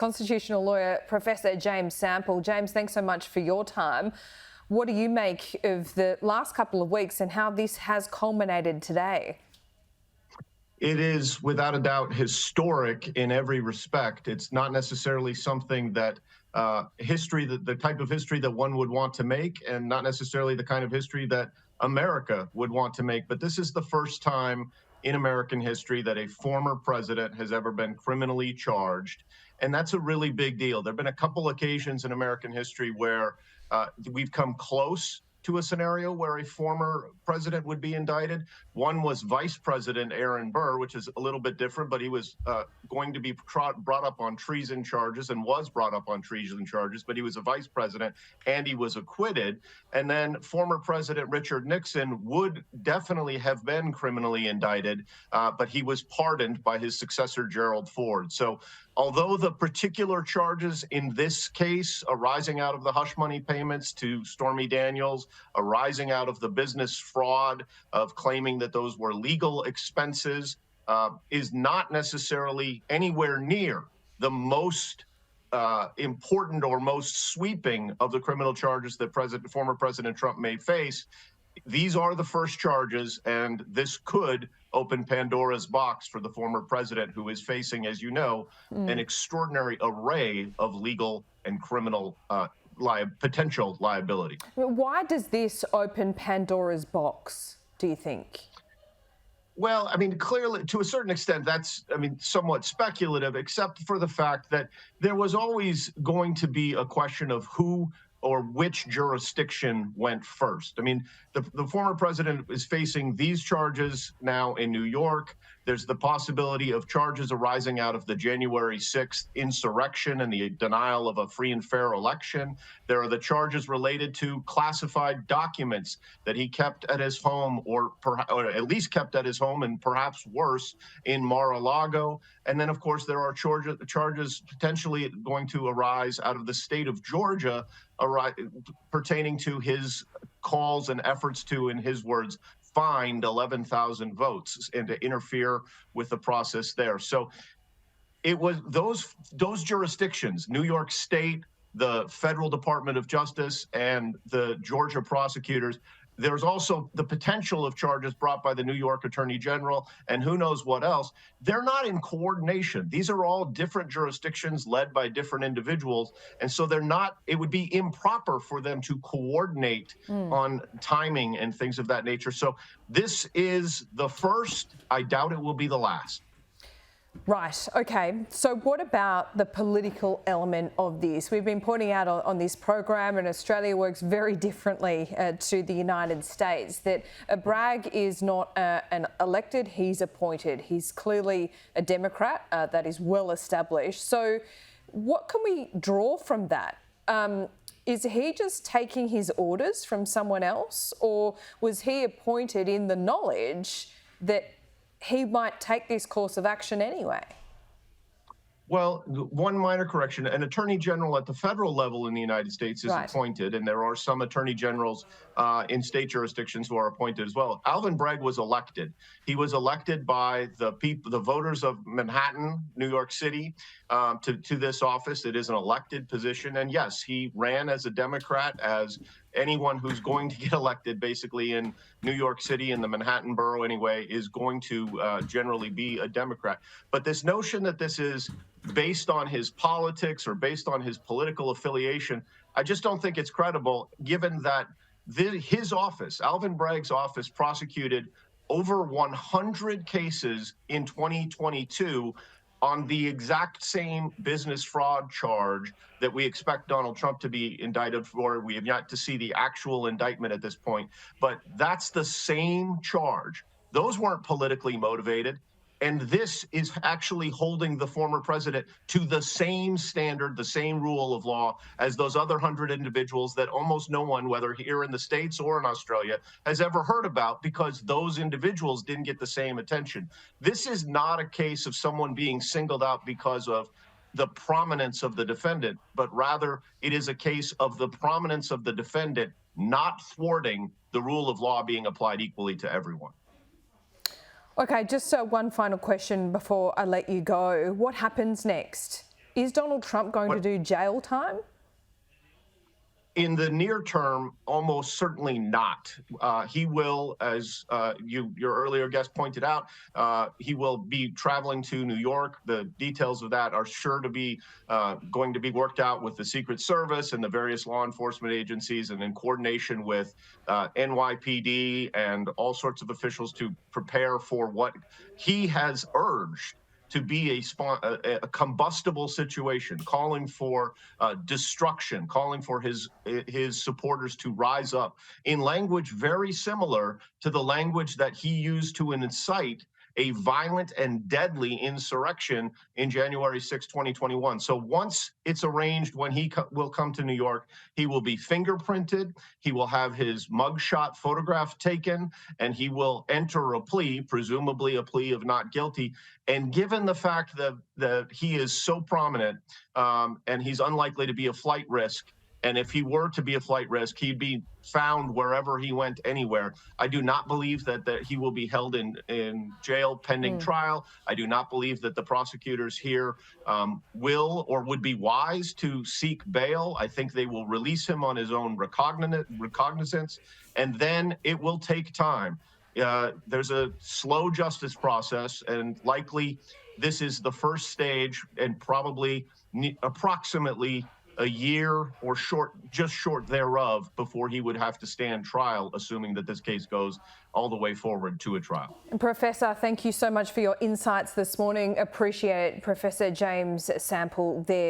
constitutional lawyer, Professor James Sample. James, thanks so much for your time. What do you make of the last couple of weeks and how this has culminated today? It is, without a doubt, historic in every respect. It's not necessarily something that the type of history that one would want to make, and not necessarily the kind of history that America would want to make. But this is the first time in American history that a former president has ever been criminally charged. And that's a really big deal. There have been a couple occasions in American history where we've come close to a scenario where a former president would be indicted. One was Vice President Aaron Burr, which is a little bit different, but he was going to be brought up on treason charges and was brought up on treason charges, but he was a vice president and he was acquitted. And then former President Richard Nixon would definitely have been criminally indicted, but he was pardoned by his successor, Gerald Ford. So although the particular charges in this case arising out of the hush money payments to Stormy Daniels, arising out of the business fraud of claiming that those were legal expenses, is not necessarily anywhere near the most important or most sweeping of the criminal charges that former President Trump may face. These are the first charges, and this could open Pandoras box for the former president, who is facing, as you know, an extraordinary array of legal and criminal potential liability. Why does this open Pandora's box, do you think? Well, I mean, clearly, to a certain extent, that's, somewhat speculative, except for the fact that there was always going to be a question of who or which jurisdiction went first. I mean, the former president is facing these charges now in New York. There's the possibility of charges arising out of the January 6th insurrection and the denial of a free and fair election. There are the charges related to classified documents that he kept at his home, or at least kept at his home, and perhaps worse, in Mar-a-Lago. And then, of course, there are charges potentially going to arise out of the state of Georgia pertaining to his calls and efforts to, in his words, find 11,000 votes and to interfere with the process there. So it was those jurisdictions, New York State, the Federal Department of Justice, and the Georgia prosecutors. There's also the potential of charges brought by the New York Attorney General and who knows what else. They're not in coordination. These are all different jurisdictions led by different individuals. And so it would be improper for them to coordinate on timing and things of that nature. So this is the first. I doubt it will be the last. Right. OK. So what about the political element of this? We've been pointing out on this program, and Australia works very differently to the United States, that Bragg is not an elected, he's appointed. He's clearly a Democrat that is well established. So what can we draw from that? Is he just taking his orders from someone else, or was he appointed in the knowledge that he might take this course of action anyway? Well, one minor correction. An attorney general at the federal level in the United States is appointed, and there are some attorney generals in state jurisdictions who are appointed as well. Alvin Bragg was elected. He was elected by the voters of Manhattan, New York City, to this office. It is an elected position. And yes, he ran as a Democrat, as anyone who's going to get elected basically in New York City, in the Manhattan borough anyway, is going to generally be a Democrat. But this notion that this is based on his politics or based on his political affiliation, I just don't think it's credible, given that his office, Alvin Bragg's office, prosecuted over 100 cases in 2022 on the exact same business fraud charge that we expect Donald Trump to be indicted for. We have yet to see the actual indictment at this point, but that's the same charge. Those weren't politically motivated. And this is actually holding the former president to the same standard, the same rule of law as those other 100 individuals that almost no one, whether here in the States or in Australia, has ever heard about, because those individuals didn't get the same attention. This is not a case of someone being singled out because of the prominence of the defendant, but rather it is a case of the prominence of the defendant not thwarting the rule of law being applied equally to everyone. OK, just one final question before I let you go. What happens next? Is Donald Trump going to do jail time? In the near term, almost certainly not. He will, as your earlier guest pointed out, he will be traveling to New York. The details of that are sure to be going to be worked out with the Secret Service and the various law enforcement agencies, and in coordination with NYPD and all sorts of officials to prepare for what he has urged to be a combustible situation, calling for destruction, calling for his supporters to rise up in language very similar to the language that he used to incite a violent and deadly insurrection in January 6, 2021. So once it's arranged when he will come to New York, he will be fingerprinted, he will have his mugshot photograph taken, and he will enter a plea, presumably a plea of not guilty. And given the fact that he is so prominent and he's unlikely to be a flight risk, and if he were to be a flight risk, he'd be found wherever he went, anywhere. I do not believe that he will be held in jail pending trial. I do not believe that the prosecutors here will or would be wise to seek bail. I think they will release him on his own recognizance, and then it will take time. There's a slow justice process, and likely this is the first stage, and probably approximately a year or just short thereof before he would have to stand trial, assuming that this case goes all the way forward to a trial. And Professor, thank you so much for your insights this morning. Appreciate Professor James Sample there.